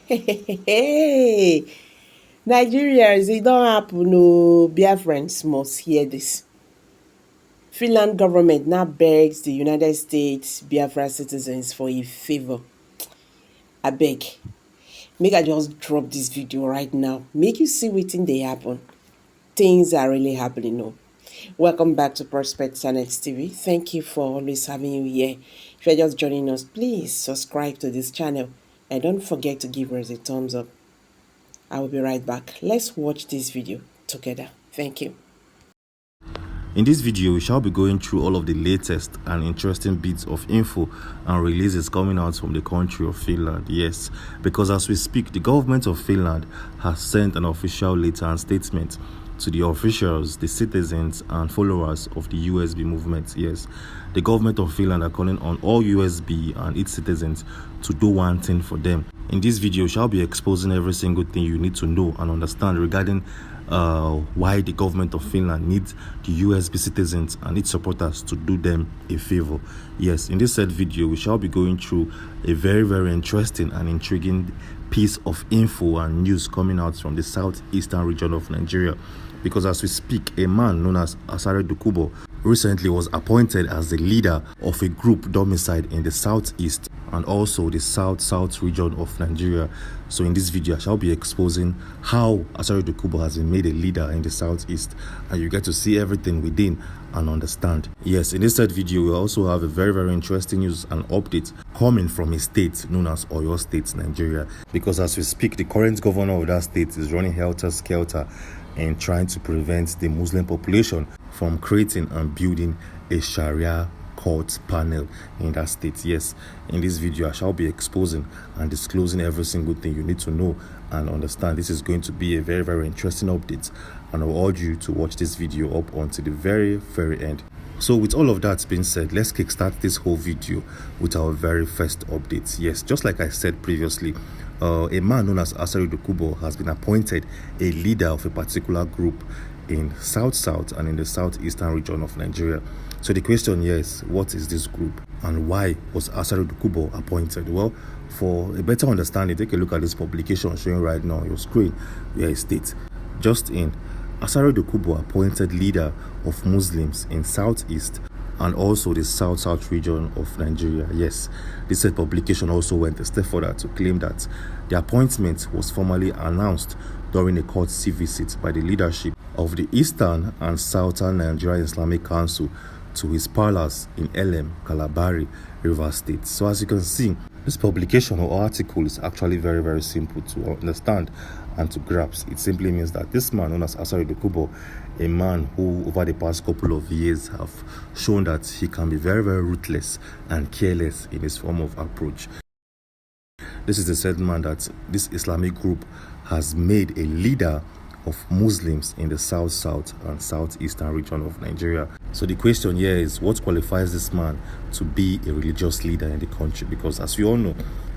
Hey, Nigerians, it don't happen. No, Biafrans must hear this. Finland government now begs the United States Biafra citizens for a favor. I beg, make I just drop this video right now. Make you see wetin dey happen. Things are really happening now. Welcome back to Prospect Channels TV. Thank you for always having you here. If you're just joining us, please subscribe to this channel and don't forget to give us a thumbs up. I will be right back. Let's watch this video together. Thank you. In this video, we shall be going through all of the latest and interesting bits of info and releases coming out from the country of Finland. Yes, because as we speak, the government of Finland has sent an official letter and statement to the officials, the citizens and followers of the USB movement. Yes, the government of Finland are calling on all USB and its citizens to do one thing for them. In this video, we shall be exposing every single thing you need to know and understand regarding why the government of Finland needs the USB citizens and its supporters to do them a favor. Yes, in this said video, we shall be going through a very interesting and intriguing piece of info and news coming out from the southeastern region of Nigeria. Because as we speak, a man known as Asari Dokubo recently was appointed as the leader of a group domiciled in the southeast and also the south region of Nigeria. So in this video, I shall be exposing how Asari Dokubo has been made a leader in the southeast, and you get to see everything within and understand. Yes, in this third video, we also have a very interesting news and update coming from a state known as Oyo State, Nigeria. Because as we speak, the current governor of that state is running helter-skelter and trying to prevent the Muslim population from creating and building a Sharia court panel in that state. Yes, in this video I shall be exposing and disclosing every single thing you need to know and understand. This is going to be a very interesting update, and I will urge you to watch this video up until the very end. So with all of that being said, let's kickstart this whole video with our very first update. Yes, just like I said previously, a man known as Asari Dokubo has been appointed a leader of a particular group in south and in the southeastern region of Nigeria. So the question here is, what is this group and why was Asari Dokubo appointed? Well, for a better understanding, take a look at this publication showing right now on your screen where it states, just in, Asari Dokubo appointed leader of Muslims in southeast and also the south region of Nigeria. Yes, this said publication also went a step further to claim that the appointment was formally announced during a courtesy visit by the leadership of the Eastern and Southern Nigeria Islamic Council to his palace in Elem, Kalabari, Rivers State. So as you can see, this publication or article is actually very simple to understand and to grasp. It simply means that this man known as Asari Dokubo, a man who over the past couple of years have shown that he can be very ruthless and careless in his form of approach. This is the said man that this Islamic group has made a leader of Muslims in the south and southeastern region of Nigeria. So the question here is, what qualifies this man to be a religious leader in the country? Because as we all know,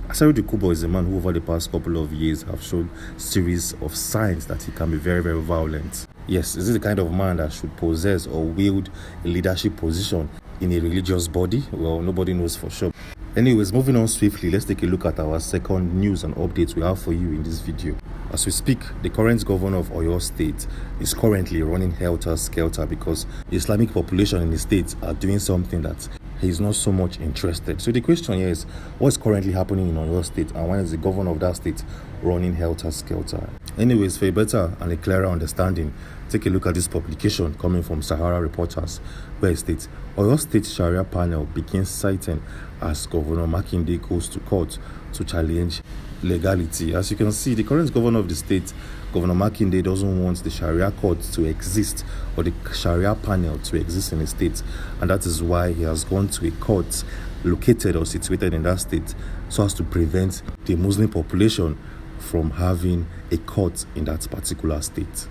Asari Dokubo is a man who over the past couple of years have shown series of signs that he can be very violent. Yes, is this the kind of man that should possess or wield a leadership position in a religious body? Well, nobody knows for sure. Anyways, moving on swiftly, let's take a look at our second news and updates we have for you in this video. As we speak, the current governor of Oyo State is currently running helter-skelter because the Islamic population in the state are doing something that he is not so much interested. So the question here is, what's currently happening in Oyo State and why is the governor of that state running helter-skelter? Anyways, for a better and a clearer understanding, take a look at this publication coming from Sahara Reporters, where it states, Oyo State Sharia panel begins citing as Governor Makinde goes to court to challenge legality. As you can see, the current governor of the state, Governor Makinde, doesn't want the Sharia court to exist or the Sharia panel to exist in the state, and that is why he has gone to a court located or situated in that state so as to prevent the Muslim population from having a court in that particular state.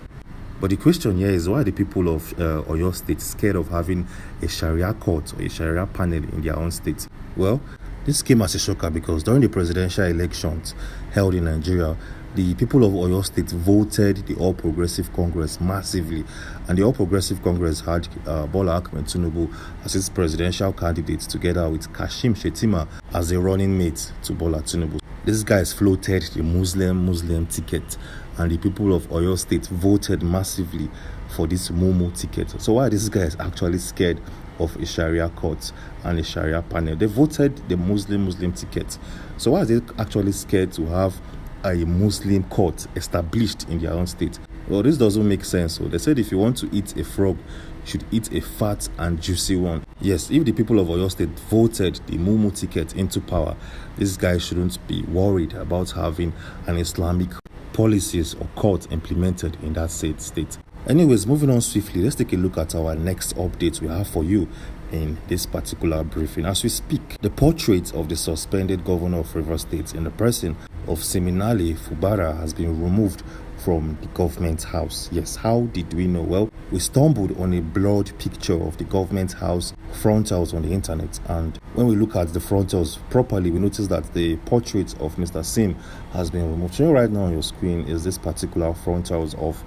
But the question here is, why are the people of Oyo State scared of having a Sharia court or a Sharia panel in their own state? Well, this came as a shocker because during the presidential elections held in Nigeria, the people of Oyo State voted the All Progressive Congress massively, and the All Progressive Congress had Bola Ahmed Tinubu as its presidential candidate together with Kashim Shettima as a running mate to Bola Tinubu. These guys floated the Muslim ticket, and the people of Oyo State voted massively for this Mumu ticket. So why are these guys actually scared of a Sharia court and a Sharia panel? They voted the Muslim ticket. So why are they actually scared to have a Muslim court established in their own state? Well, this doesn't make sense. So they said if you want to eat a frog, you should eat a fat and juicy one. Yes, if the people of Oyo State voted the Mumu ticket into power, these guys shouldn't be worried about having an Islamic policies or court implemented in that said state. Anyways, moving on swiftly, let's take a look at our next update we have for you in this particular briefing. As we speak, the portrait of the suspended governor of Favour State in the person of Siminale Fubara has been removed from the government house. Yes, how did we know? Well, we stumbled on a blurred picture of the government house frontals on the internet, and when we look at the frontals properly, we notice that the portrait of Mr. Sim has been removed. So right now on your screen is this particular frontals of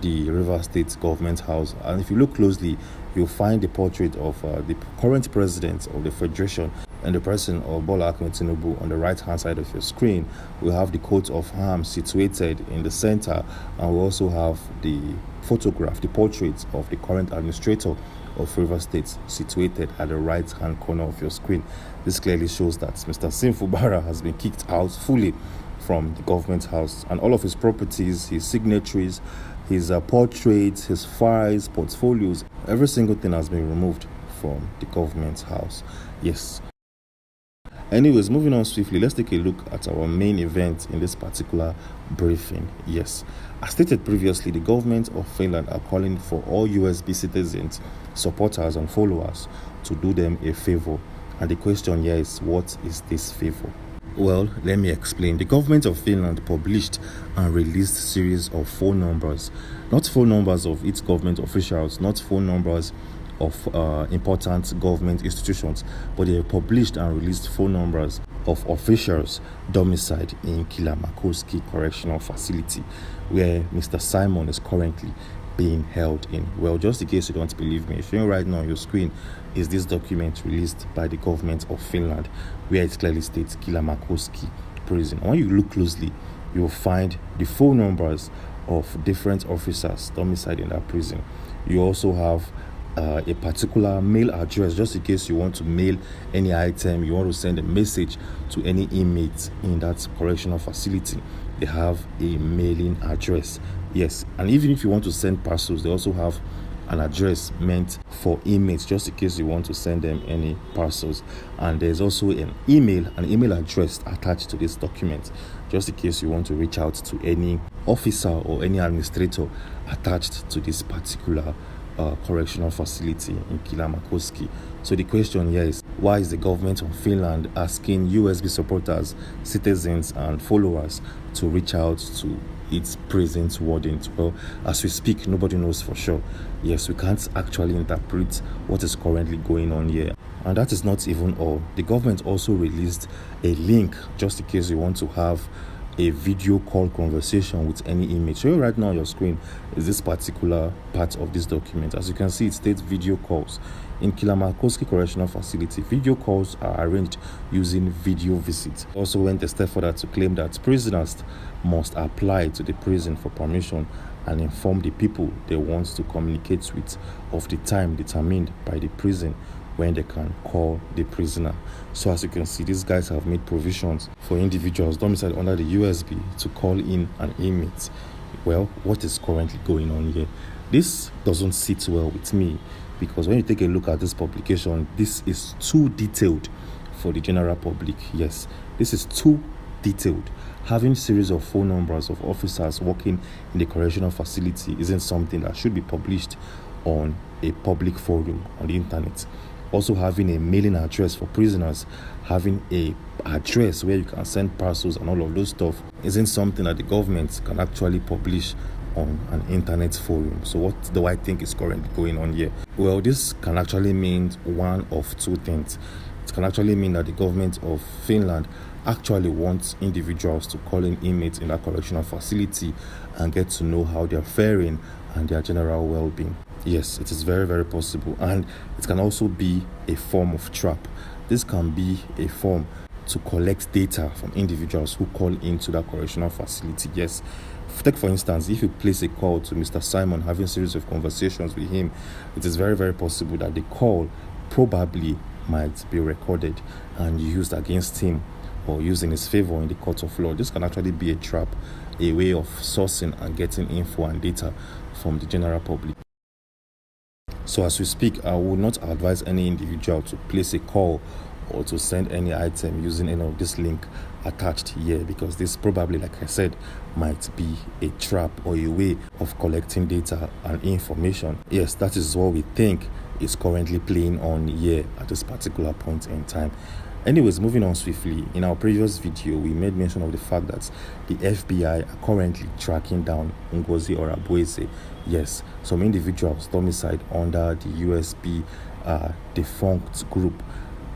the River State government house, and if you look closely, you'll find the portrait of the current president of the federation and the person of Bola Ahmed Tinubu on the right hand side of your screen. We have the coat of arms situated in the center, and we also have the photograph, the portrait of the current administrator of River State situated at the right hand corner of your screen. This clearly shows that Mr. Sim Fubara has been kicked out fully from the government house, and all of his properties, his signatories, his portraits, his files, portfolios, every single thing has been removed from the government house. Yes. Anyways, moving on swiftly, let's take a look at our main event in this particular briefing. Yes, as stated previously, the government of Finland are calling for all USB citizens, supporters and followers to do them a favor. And the question here is, what is this favor? Well, let me explain. The government of Finland published and released a series of phone numbers, not phone numbers of its government officials, not phone numbers of important government institutions, but they published and released phone numbers of officials domiciled in Kilamakoski Correctional Facility, where Mr. Simon is currently being held in. Well, just in case you don't believe me, showing right now on your screen is this document released by the government of Finland, where it clearly states Kilamakoski prison. And when you look closely, you'll find the phone numbers of different officers domiciled in that prison. You also have a particular mail address, just in case you want to mail any item, you want to send a message to any inmate in that correctional facility. They have a mailing address. Yes, and even if you want to send parcels, they also have an address meant for inmates, just in case you want to send them any parcels. And there's also an email address attached to this document, just in case you want to reach out to any officer or any administrator attached to this particular correctional facility in Kilamakoski. So the question here is, why is the government of Finland asking USB supporters, citizens and followers to reach out to its prison's wardens? Well, as we speak, nobody knows for sure. Yes, we can't actually interpret what is currently going on here. And that is not even all. The government also released a link, just in case you want to have a video call conversation with any image. So right now on your screen is this particular part of this document. As you can see, it states video calls. In Kilamakoski Correctional Facility, video calls are arranged using video visits. Also went a step further to claim that prisoners must apply to the prison for permission and inform the people they want to communicate with of the time determined by the prison when they can call the prisoner. So as you can see, these guys have made provisions for individuals domiciled under the USB to call in an inmate. Well, what is currently going on here? This doesn't sit well with me, because when you take a look at this publication, this is too detailed for the general public. Yes, this is too detailed. Having series of phone numbers of officers working in the correctional facility isn't something that should be published on a public forum on the internet. Also having a mailing address for prisoners, having a address where you can send parcels and all of those stuff isn't something that the government can actually publish on an internet forum. So what do I think is currently going on here? Well, this can actually mean one of two things. It can actually mean that the government of Finland actually wants individuals to call in inmates in that correctional facility and get to know how they're faring and their general well-being. Yes, it is very, very possible. And it can also be a form of trap. This can be a form to collect data from individuals who call into that correctional facility. Yes. Take for instance, if you place a call to Mr. Simon having a series of conversations with him, it is very, very possible that the call probably might be recorded and used against him or used in his favor in the court of law. This can actually be a trap, a way of sourcing and getting info and data from the general public. So as we speak, I will not advise any individual to place a call or to send any item using any of this link attached here, because this probably, like I said, might be a trap or a way of collecting data and information. Yes, that is what we think is currently playing on here at this particular point in time. Anyways, moving on swiftly, in our previous video, we made mention of the fact that the FBI are currently tracking down Ngozi Orabueze. Yes, some individuals domiciled under the USB defunct group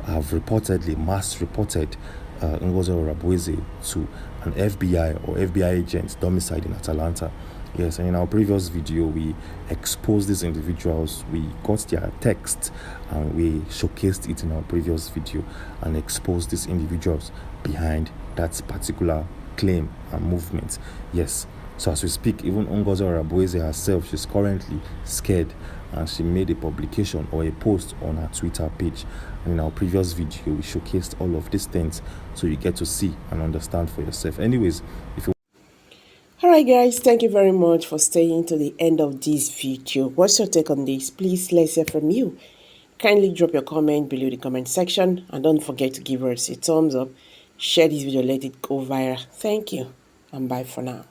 have reportedly mass reported Ngozi Orabueze to an FBI or FBI agent domiciled in Atlanta. Yes, and in our previous video, we exposed these individuals. We got their text and we showcased it in our previous video and exposed these individuals behind that particular claim and movement. Yes, so as we speak, even Ngozi Orabueze herself, she's currently scared, and she made a publication or a post on her Twitter page. And in our previous video, we showcased all of these things so you get to see and understand for yourself. Anyways, if you Alright guys, thank you very much for staying to the end of this video. What's your take on this? Please let's hear from you. Kindly drop your comment below the comment section, and don't forget to give us a thumbs up. Share this video, let it go viral. Thank you and bye for now.